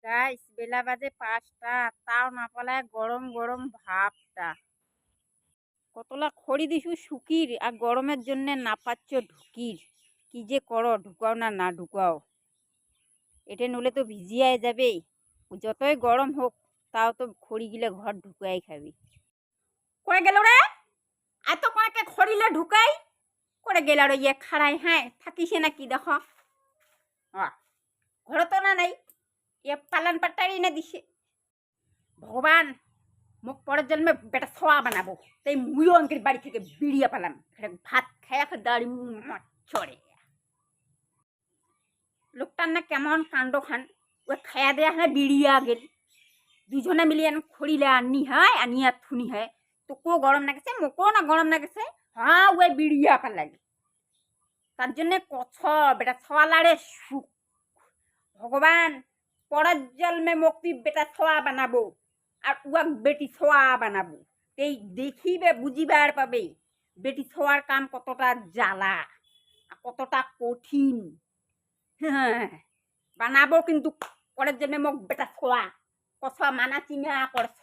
Guys বেলা বাজে 5টা, তাও না পালায় গরম গরম ভাবটা। কতলা খড়ি দিছু শুকির আর গরমের জন্য না পাচ্ছ ঢুকির। কি যে করো, ঢুকাও না না ঢুকাও, এটা নলে তো ভিজিয়াই যাবে। যতই গরম হোক তাও তো খড়ি গিলে ঘর ঢুকাই খাবি। করে গেল রে, এত কয়েকে খড়িলে ঢুকাই করে গেল রে, ইয়ে খাড়াই হ্যাঁ থাকিসে নাকি দেখো। ঘর তো না নাই, ইয়ে পালান পাটারি না দিছে। ভগবান, মুখ পরের জন্মে বেটা সোয়া বানাবো, তাই মুইও অঙ্কের বাড়ি থেকে বেরিয়ে পেলাম। ভাত খায়া দাঁড়ি চড়ে লোকটার না কেমন কাণ্ড খান। ও খায়া দেয়া হ্যাঁ বেরিয়ে গেল। দুজনে মিলিয়ে খড়িলে আনি হয়, আনিয়া থুনি হয়। তোকেও গরম না গেছে, মোকেও না গরম না গেছে। হ্যাঁ ওই বেরিয়ে পেলালি, তার জন্যে কছ বেটা সোয়ালারে সুখ। ভগবান, পরের জন্মে মুক্তি বেটা সোয়া বানাবো আর উয়াক বেটি সোয়া বানাবো। এই দেখিবে বুঝিবার পাবে বেটি ছোঁয়ার কাম কতটা জ্বালা, কতটা কঠিন। হ্যাঁ বানাবো কিন্তু পরের জন্য মোক বেটা ছোঁয়া কছ মানা চিনা করছ।